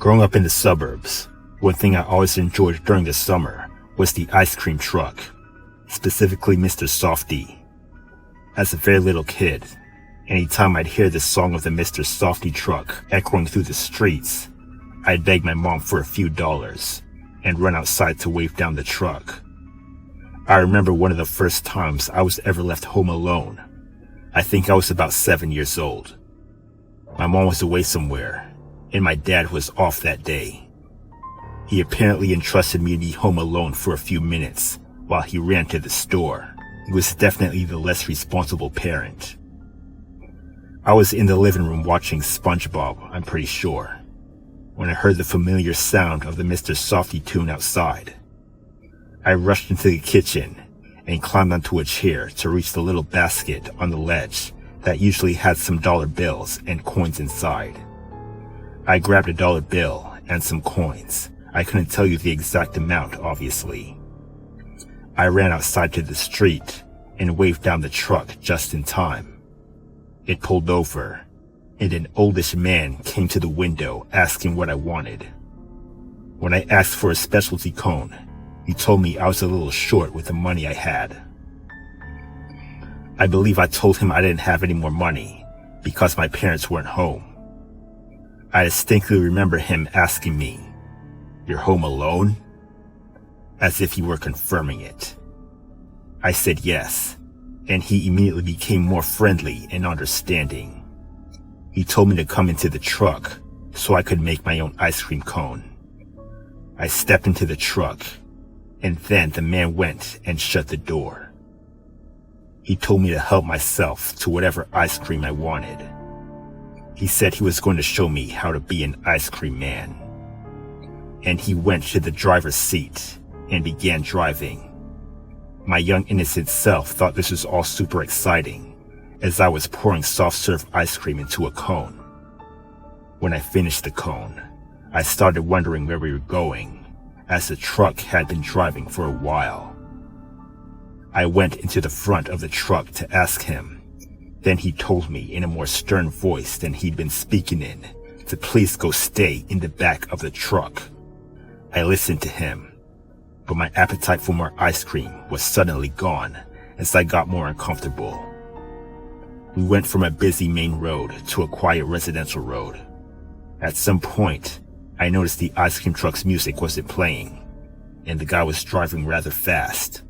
Growing up in the suburbs, one thing I always enjoyed during the summer was the ice cream truck, specifically Mr. Softy. As a very little kid, anytime I'd hear the song of the Mr. Softy truck echoing through the streets, I'd beg my mom for a few dollars and run outside to wave down the truck. I remember one of the first times I was ever left home alone. I think I was about 7 years old. My mom was away somewhere, and my dad was off that day. He apparently entrusted me to be home alone for a few minutes while he ran to the store. He was definitely the less responsible parent. I was in the living room watching SpongeBob, I'm pretty sure, when I heard the familiar sound of the Mr. Softy tune outside. I rushed into the kitchen and climbed onto a chair to reach the little basket on the ledge that usually had some dollar bills and coins inside. I grabbed a dollar bill and some coins. I couldn't tell you the exact amount, obviously. I ran outside to the street and waved down the truck just in time. It pulled over, and an oldish man came to the window asking what I wanted. When I asked for a specialty cone, he told me I was a little short with the money I had. I believe I told him I didn't have any more money because my parents weren't home. I distinctly remember him asking me, "You're home alone?" as if he were confirming it. I said yes, and he immediately became more friendly and understanding. He told me to come into the truck so I could make my own ice cream cone. I stepped into the truck, and then the man went and shut the door. He told me to help myself to whatever ice cream I wanted. He said he was going to show me how to be an ice cream man. And he went to the driver's seat and began driving. My young innocent self thought this was all super exciting as I was pouring soft serve ice cream into a cone. When I finished the cone, I started wondering where we were going, as the truck had been driving for a while. I went into the front of the truck to ask him. Then he told me in a more stern voice than he'd been speaking in to please go stay in the back of the truck. I listened to him, but my appetite for more ice cream was suddenly gone as I got more uncomfortable. We went from a busy main road to a quiet residential road. At some point, I noticed the ice cream truck's music wasn't playing, and the guy was driving rather fast.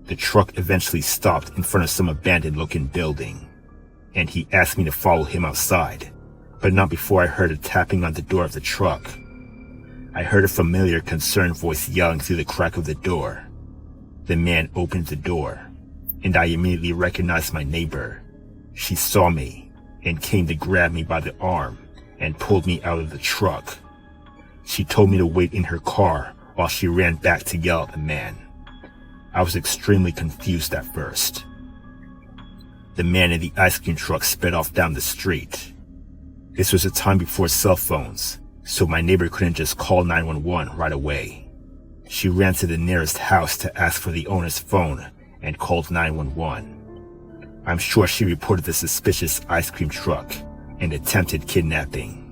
The truck eventually stopped in front of some abandoned-looking building, and he asked me to follow him outside, but not before I heard a tapping on the door of the truck. I heard a familiar, concerned voice yelling through the crack of the door. The man opened the door, and I immediately recognized my neighbor. She saw me and came to grab me by the arm and pulled me out of the truck. She told me to wait in her car while she ran back to yell at the man. I was extremely confused at first. The man in the ice cream truck sped off down the street. This was a time before cell phones, so my neighbor couldn't just call 911 right away. She ran to the nearest house to ask for the owner's phone and called 911. I'm sure she reported the suspicious ice cream truck and attempted kidnapping.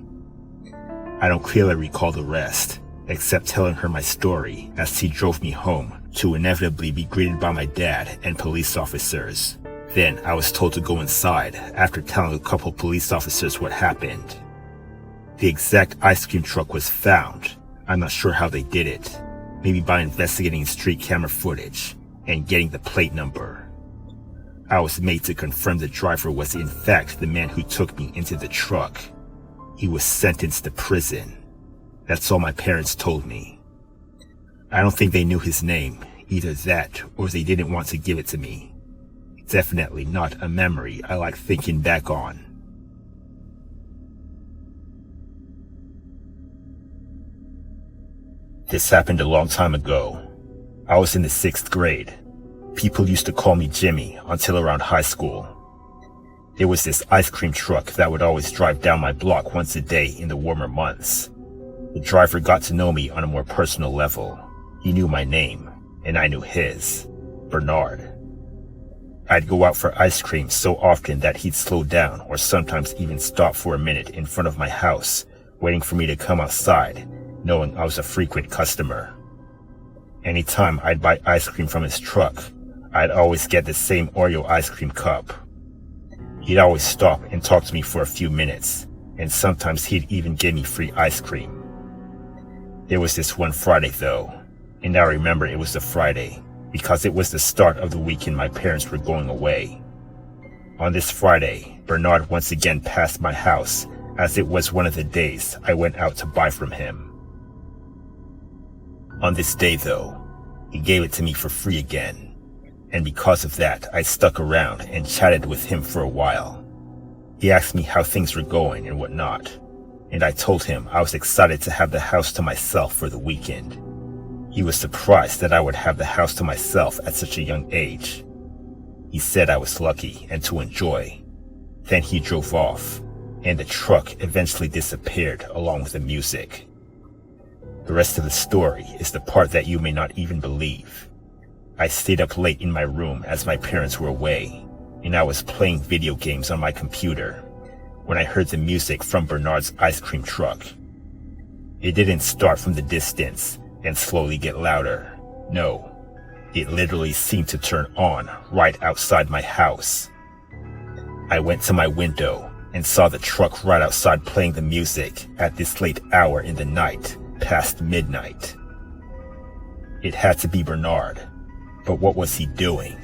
I don't clearly recall the rest, except telling her my story as she drove me home to inevitably be greeted by my dad and police officers. Then I was told to go inside after telling a couple police officers what happened. The exact ice cream truck was found. I'm not sure how they did it. Maybe by investigating street camera footage and getting the plate number. I was made to confirm the driver was in fact the man who took me into the truck. He was sentenced to prison. That's all my parents told me. I don't think they knew his name, either that or they didn't want to give it to me. Definitely not a memory I like thinking back on. This happened a long time ago. I was in the 6th grade. People used to call me Jimmy until around high school. There was this ice cream truck that would always drive down my block once a day in the warmer months. The driver got to know me on a more personal level. He knew my name, and I knew his, Bernard. I'd go out for ice cream so often that he'd slow down or sometimes even stop for a minute in front of my house waiting for me to come outside, knowing I was a frequent customer. Anytime I'd buy ice cream from his truck, I'd always get the same Oreo ice cream cup. He'd always stop and talk to me for a few minutes, and sometimes he'd even give me free ice cream. There was this one Friday though, and I remember it was a Friday because it was the start of the weekend my parents were going away. On this Friday, Bernard once again passed my house, as it was one of the days I went out to buy from him. On this day though, he gave it to me for free again, and because of that I stuck around and chatted with him for a while. He asked me how things were going and whatnot, and I told him I was excited to have the house to myself for the weekend. He was surprised that I would have the house to myself at such a young age. He said I was lucky and to enjoy. Then he drove off, and the truck eventually disappeared along with the music. The rest of the story is the part that you may not even believe. I stayed up late in my room as my parents were away, and I was playing video games on my computer when I heard the music from Bernard's ice cream truck. It didn't start from the distance and slowly get louder. No, it literally seemed to turn on right outside my house. I went to my window and saw the truck right outside playing the music at this late hour in the night, past midnight. It had to be Bernard, but what was he doing?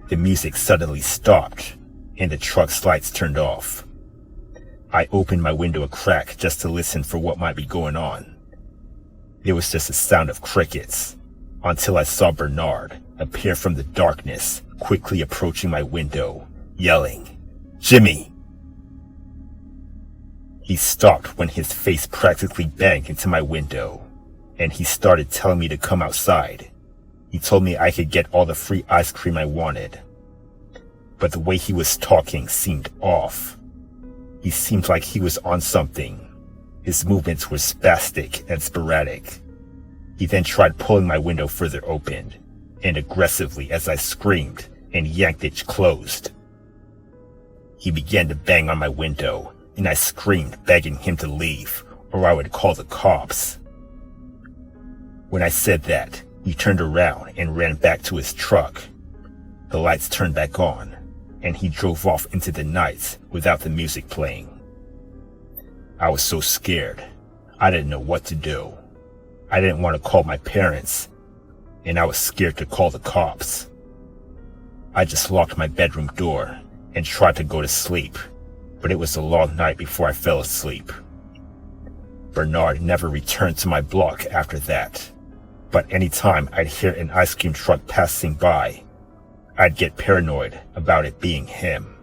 The music suddenly stopped, and the truck's lights turned off. I opened my window a crack just to listen for what might be going on. There was just a sound of crickets, until I saw Bernard appear from the darkness, quickly approaching my window, yelling, "Jimmy!" He stopped when his face practically banged into my window, and he started telling me to come outside. He told me I could get all the free ice cream I wanted. But the way he was talking seemed off. He seemed like he was on something. His movements were spastic and sporadic. He then tried pulling my window further open, and aggressively as I screamed and yanked it closed. He began to bang on my window, and I screamed, begging him to leave, or I would call the cops. When I said that, he turned around and ran back to his truck. The lights turned back on, and he drove off into the night without the music playing. I was so scared. I didn't know what to do. I didn't want to call my parents, and I was scared to call the cops. I just locked my bedroom door and tried to go to sleep, but it was a long night before I fell asleep. Bernard never returned to my block after that, but anytime I'd hear an ice cream truck passing by, I'd get paranoid about it being him.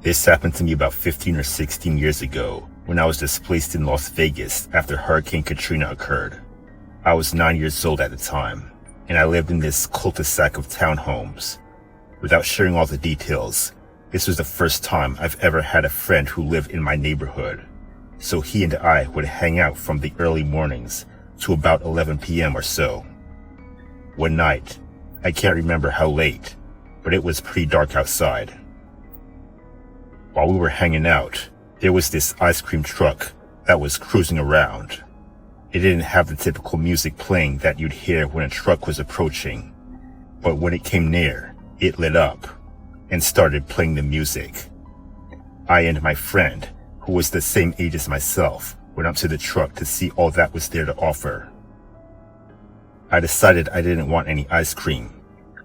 This happened to me about 15 or 16 years ago when I was displaced in Las Vegas after Hurricane Katrina occurred. I was 9 years old at the time, and I lived in this cul-de-sac of townhomes. Without sharing all the details, this was the first time I've ever had a friend who lived in my neighborhood, so he and I would hang out from the early mornings to about 11 p.m. or so. One night, I can't remember how late, but it was pretty dark outside. While we were hanging out, there was this ice cream truck that was cruising around. It didn't have the typical music playing that you'd hear when a truck was approaching, but when it came near, it lit up and started playing the music. I and my friend, who was the same age as myself, went up to the truck to see all that was there to offer. I decided I didn't want any ice cream,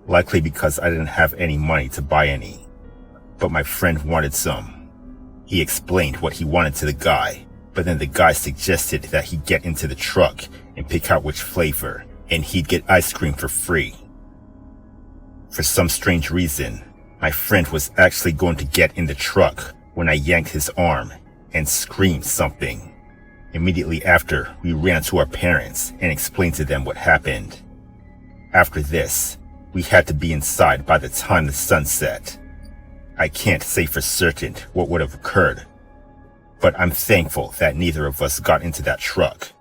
likely because I didn't have any money to buy any, but my friend wanted some. He explained what he wanted to the guy, but then the guy suggested that he get into the truck and pick out which flavor, and he'd get ice cream for free. For some strange reason, my friend was actually going to get in the truck when I yanked his arm and screamed something. Immediately after, we ran to our parents and explained to them what happened. After this, we had to be inside by the time the sun set. I can't say for certain what would have occurred, but I'm thankful that neither of us got into that truck.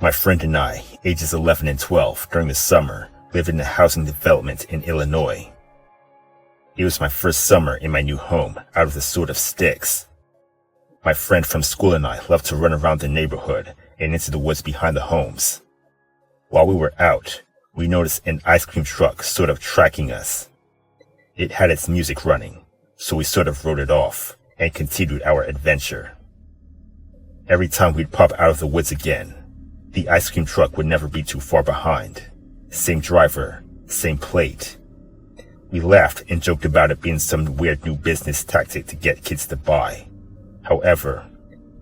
My friend and I, ages 11 and 12, during the summer, lived in a housing development in Illinois. It was my first summer in my new home, out of the sort of sticks. My friend from school and I loved to run around the neighborhood and into the woods behind the homes. While we were out, we noticed an ice cream truck sort of tracking us. It had its music running, so we sort of wrote it off and continued our adventure. Every time we'd pop out of the woods again, the ice cream truck would never be too far behind. Same driver, same plate. We laughed and joked about it being some weird new business tactic to get kids to buy. However,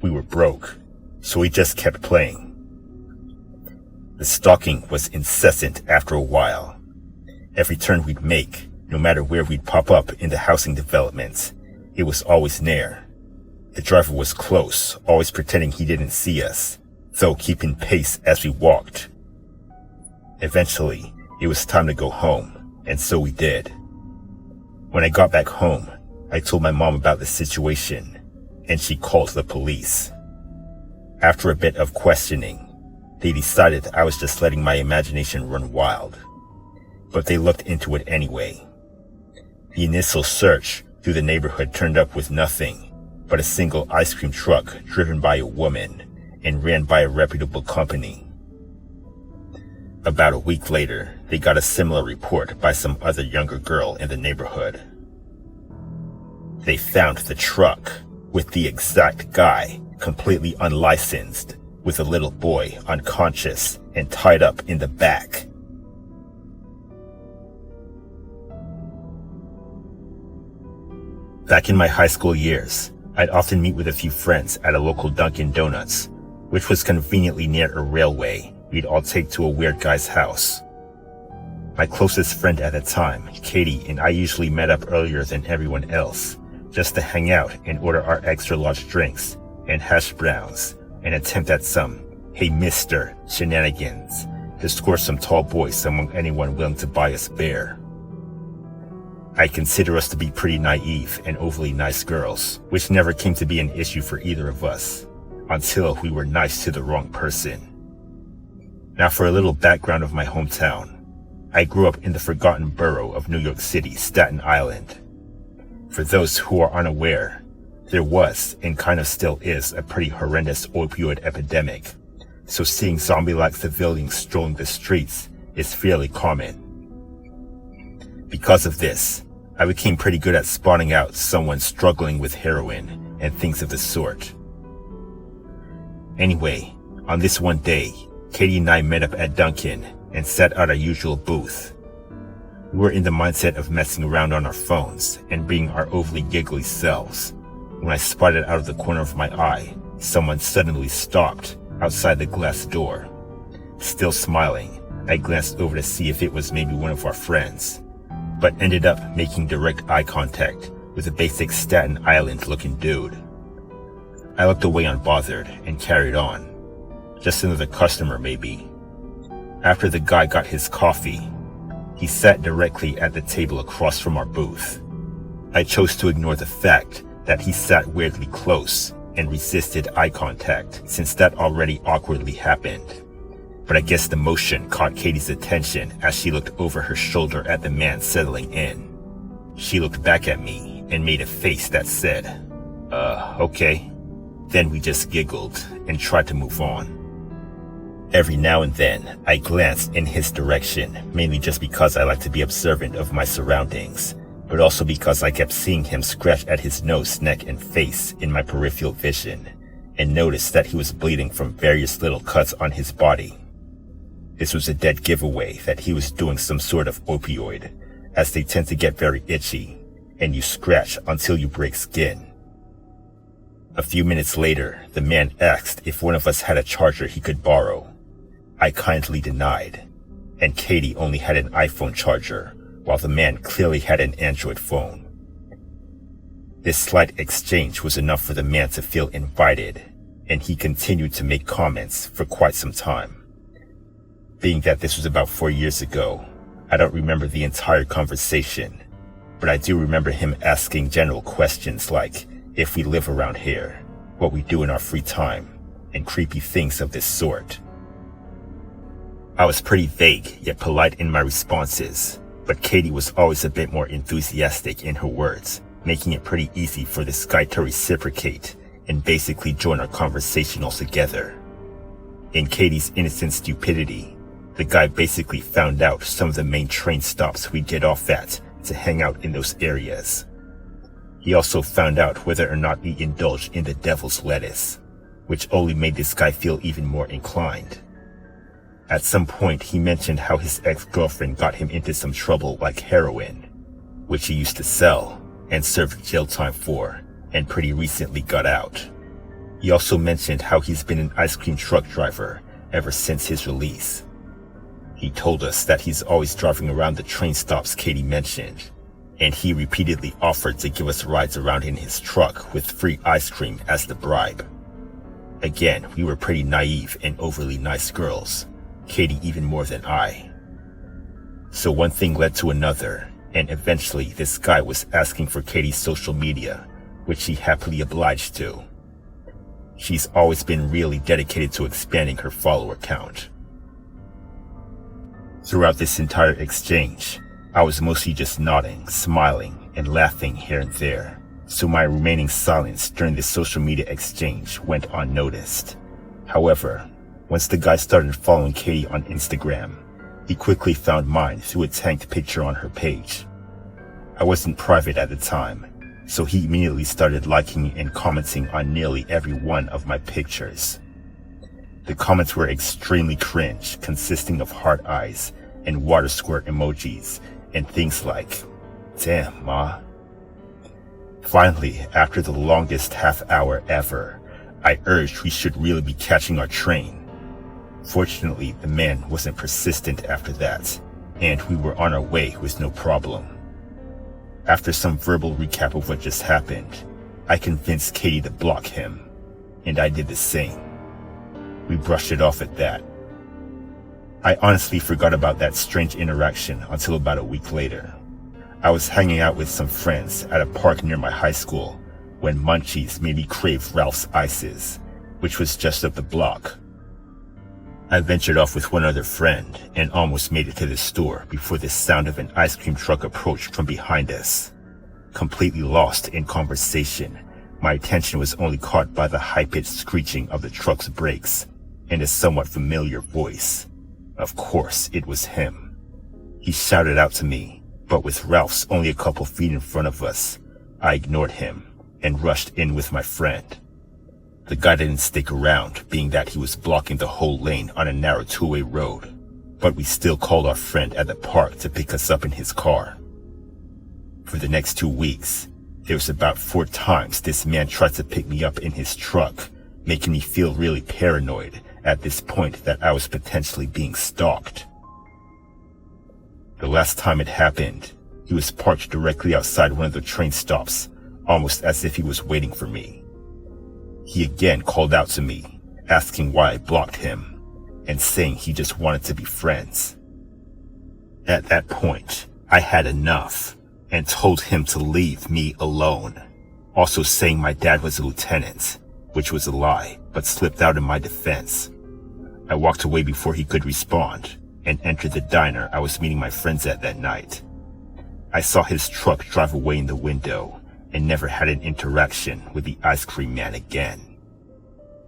we were broke, so we just kept playing. The stalking was incessant after a while. Every turn we'd make, no matter where we'd pop up in the housing developments, it was always near. The driver was close, always pretending he didn't see us, though keeping pace as we walked. Eventually, it was time to go home, and so we did. When I got back home, I told my mom about the situation, and she called the police. After a bit of questioning, they decided I was just letting my imagination run wild, but they looked into it anyway. The initial search through the neighborhood turned up with nothing but a single ice cream truck driven by a woman and ran by a reputable company. About a week later, they got a similar report by some other younger girl in the neighborhood. They found the truck with the exact guy, completely unlicensed, with a little boy unconscious and tied up in the back. Back in my high school years, I'd often meet with a few friends at a local Dunkin' Donuts, which was conveniently near a railway we'd all take to a weird guy's house. My closest friend at the time, Katie, and I usually met up earlier than everyone else, just to hang out and order our extra large drinks and hash browns and attempt at some "hey mister" shenanigans to score some tall boys among anyone willing to buy us beer. I consider us to be pretty naive and overly nice girls, which never came to be an issue for either of us, until we were nice to the wrong person. Now for a little background of my hometown. I grew up in the forgotten borough of New York City, Staten Island. For those who are unaware, there was, and kind of still is, a pretty horrendous opioid epidemic, so seeing zombie-like civilians strolling the streets is fairly common. Because of this, I became pretty good at spotting out someone struggling with heroin and things of the sort. Anyway, on this one day, Katie and I met up at Dunkin' and sat at our usual booth. We were in the mindset of messing around on our phones and being our overly giggly selves, when I spotted out of the corner of my eye, someone suddenly stopped outside the glass door. Still smiling, I glanced over to see if it was maybe one of our friends, but ended up making direct eye contact with a basic Staten Island looking dude. I looked away unbothered and carried on. Just another customer maybe. After the guy got his coffee, he sat directly at the table across from our booth. I chose to ignore the fact that he sat weirdly close and resisted eye contact, since that already awkwardly happened. But I guess the motion caught Katie's attention as she looked over her shoulder at the man settling in. She looked back at me and made a face that said, okay. Then we just giggled and tried to move on. Every now and then, I glanced in his direction, mainly just because I like to be observant of my surroundings, but also because I kept seeing him scratch at his nose, neck, and face in my peripheral vision, and noticed that he was bleeding from various little cuts on his body. This was a dead giveaway that he was doing some sort of opioid, as they tend to get very itchy, and you scratch until you break skin. A few minutes later, the man asked if one of us had a charger he could borrow. I kindly denied, and Katie only had an iPhone charger, while the man clearly had an Android phone. This slight exchange was enough for the man to feel invited, and he continued to make comments for quite some time. Being that this was about 4 years ago, I don't remember the entire conversation, but I do remember him asking general questions like if we live around here, what we do in our free time, and creepy things of this sort. I was pretty vague yet polite in my responses, but Katie was always a bit more enthusiastic in her words, making it pretty easy for this guy to reciprocate and basically join our conversation altogether. In Katie's innocent stupidity, the guy basically found out some of the main train stops we'd get off at to hang out in those areas. He also found out whether or not we indulged in the devil's lettuce, which only made this guy feel even more inclined. At some point, he mentioned how his ex-girlfriend got him into some trouble like heroin, which he used to sell and served jail time for, and pretty recently got out. He also mentioned how he's been an ice cream truck driver ever since his release. He told us that he's always driving around the train stops Katie mentioned, and he repeatedly offered to give us rides around in his truck with free ice cream as the bribe. Again, we were pretty naive and overly nice girls, Katie even more than I. So one thing led to another, and eventually this guy was asking for Katie's social media, which she happily obliged to. She's always been really dedicated to expanding her follower count. Throughout this entire exchange, I was mostly just nodding, smiling, and laughing here and there, so my remaining silence during this social media exchange went unnoticed. However, once the guy started following Katie on Instagram, he quickly found mine through a tagged picture on her page. I wasn't private at the time, so he immediately started liking and commenting on nearly every one of my pictures. The comments were extremely cringe, consisting of heart eyes and water squirt emojis and things like, "Damn, ma." Finally, after the longest half hour ever, I urged we should really be catching our train. Fortunately, the man wasn't persistent after that, and we were on our way with no problem. After some verbal recap of what just happened, I convinced Katie to block him, and I did the same. We brushed it off at that. I honestly forgot about that strange interaction until about a week later. I was hanging out with some friends at a park near my high school when Munchies made me crave Ralph's Ices, which was just up the block. I ventured off with one other friend and almost made it to the store before the sound of an ice cream truck approached from behind us. Completely lost in conversation, my attention was only caught by the high-pitched screeching of the truck's brakes and a somewhat familiar voice. Of course, it was him. He shouted out to me, but with Ralph's only a couple feet in front of us, I ignored him and rushed in with my friend. The guy didn't stick around, being that he was blocking the whole lane on a narrow two-way road, but we still called our friend at the park to pick us up in his car. For the next 2 weeks, there was about 4 times this man tried to pick me up in his truck, making me feel really paranoid at this point that I was potentially being stalked. The last time it happened, he was parked directly outside one of the train stops, almost as if he was waiting for me. He again called out to me, asking why I blocked him, and saying he just wanted to be friends. At that point, I had enough, and told him to leave me alone, also saying my dad was a lieutenant, which was a lie, but slipped out in my defense. I walked away before he could respond, and entered the diner I was meeting my friends at that night. I saw his truck drive away in the window, and never had an interaction with the ice cream man again.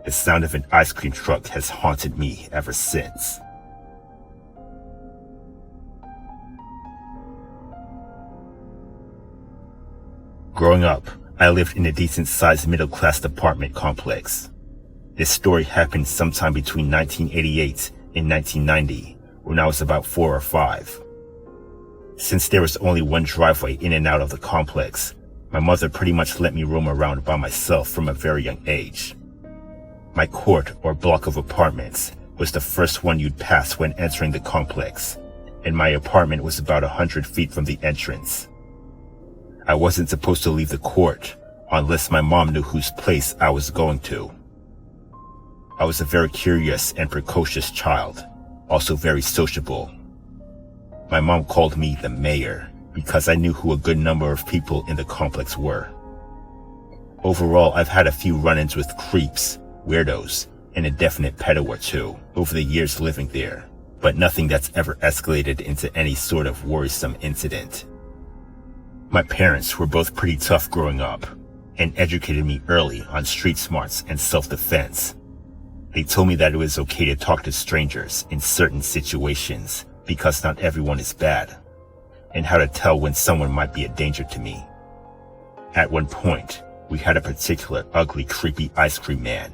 The sound of an ice cream truck has haunted me ever since. Growing up, I lived in a decent-sized middle-class apartment complex. This story happened sometime between 1988 and 1990, when I was about 4 or 5. Since there was only one driveway in and out of the complex, my mother pretty much let me roam around by myself from a very young age. My court or block of apartments was the first one you'd pass when entering the complex, and my apartment was about 100 feet from the entrance. I wasn't supposed to leave the court unless my mom knew whose place I was going to. I was a very curious and precocious child, also very sociable. My mom called me the mayor because I knew who a good number of people in the complex were. Overall, I've had a few run-ins with creeps, weirdos, and a definite pedo or two over the years living there, but nothing that's ever escalated into any sort of worrisome incident. My parents were both pretty tough growing up and educated me early on street smarts and self-defense. They told me that it was okay to talk to strangers in certain situations because not everyone is bad, and how to tell when someone might be a danger to me. At one point, we had a particular ugly, creepy ice cream man.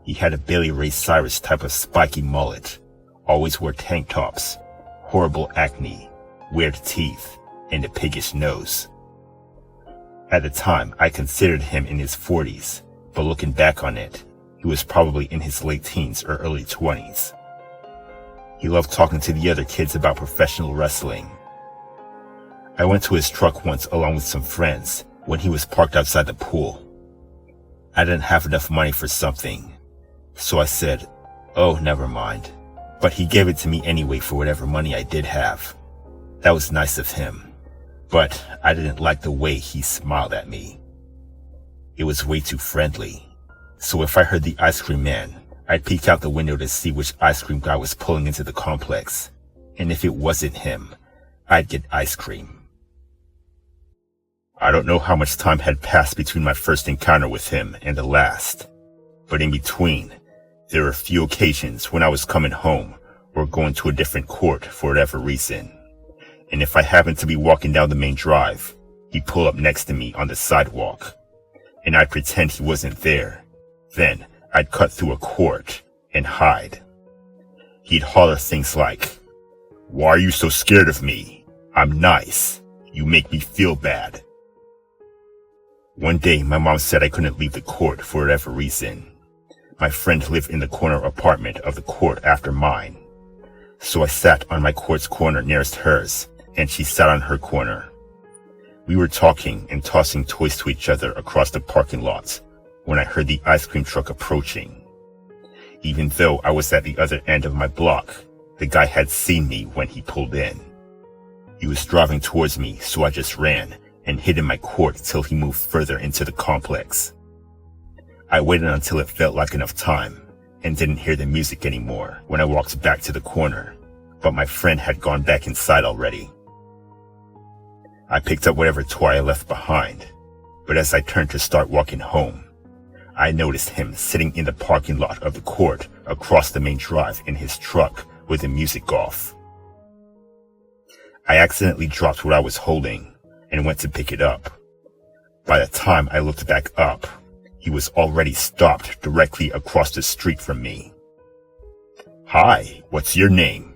He had a Billy Ray Cyrus type of spiky mullet, always wore tank tops, horrible acne, weird teeth, and a piggish nose. At the time, I considered him in his 40s, but looking back on it, he was probably in his late teens or early 20s. He loved talking to the other kids about professional wrestling. I went to his truck once along with some friends when he was parked outside the pool. I didn't have enough money for something, so I said, "Oh, never mind." But he gave it to me anyway for whatever money I did have. That was nice of him, but I didn't like the way he smiled at me. It was way too friendly. So if I heard the ice cream man, I'd peek out the window to see which ice cream guy was pulling into the complex, and if it wasn't him, I'd get ice cream. I don't know how much time had passed between my first encounter with him and the last, but in between, there were a few occasions when I was coming home or going to a different court for whatever reason, and if I happened to be walking down the main drive, he'd pull up next to me on the sidewalk, and I'd pretend he wasn't there. Then I'd cut through a court and hide. He'd holler things like, "Why are you so scared of me? I'm nice. You make me feel bad." One day, my mom said I couldn't leave the court for whatever reason. My friend lived in the corner apartment of the court after mine. So I sat on my court's corner nearest hers, and she sat on her corner. We were talking and tossing toys to each other across the parking lot when I heard the ice cream truck approaching. Even though I was at the other end of my block, the guy had seen me when he pulled in. He was driving towards me, so I just ran and hid in my court till he moved further into the complex. I waited until it felt like enough time and didn't hear the music anymore when I walked back to the corner, but my friend had gone back inside already. I picked up whatever toy I left behind, but as I turned to start walking home, I noticed him sitting in the parking lot of the court across the main drive in his truck with the music off. I accidentally dropped what I was holding and went to pick it up. By the time I looked back up, he was already stopped directly across the street from me. "Hi, what's your name?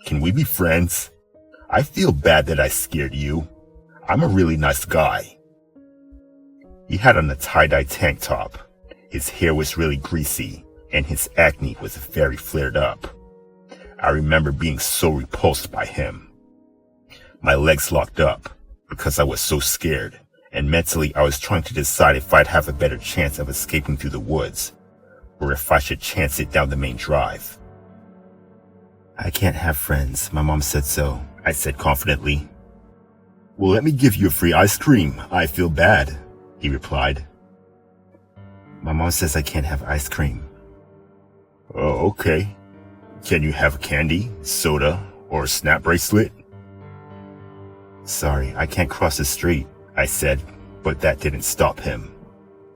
Can we be friends? I feel bad that I scared you. I'm a really nice guy." He had on a tie-dye tank top. His hair was really greasy, and his acne was very flared up. I remember being so repulsed by him. My legs locked up because I was so scared, and mentally I was trying to decide if I'd have a better chance of escaping through the woods, or if I should chance it down the main drive. "I can't have friends. My mom said so," I said confidently. "Well, let me give you a free ice cream. I feel bad," he replied. "My mom says I can't have ice cream." "Oh, okay. Can you have a candy, soda, or a snap bracelet?" "Sorry, I can't cross the street," I said, but that didn't stop him.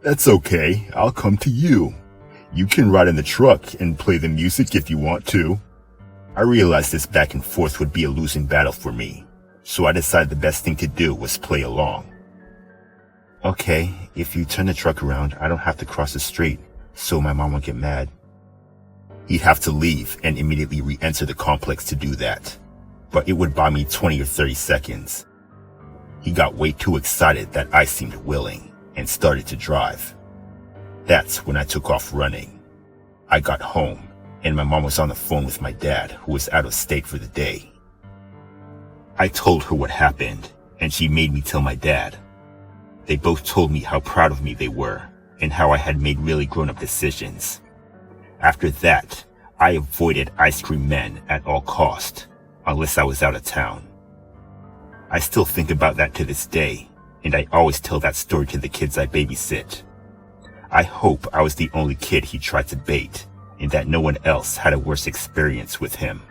"That's okay. I'll come to you. You can ride in the truck and play the music if you want to." I realized this back and forth would be a losing battle for me, so I decided the best thing to do was play along. "Okay, if you turn the truck around, I don't have to cross the street, so my mom won't get mad." He'd have to leave and immediately re-enter the complex to do that, but it would buy me 20 or 30 seconds. He got way too excited that I seemed willing and started to drive. That's when I took off running. I got home, and my mom was on the phone with my dad, who was out of state for the day. I told her what happened, and she made me tell my dad. They both told me how proud of me they were, and how I had made really grown-up decisions. After that, I avoided ice cream men at all cost, unless I was out of town. I still think about that to this day, and I always tell that story to the kids I babysit. I hope I was the only kid he tried to bait, and that no one else had a worse experience with him.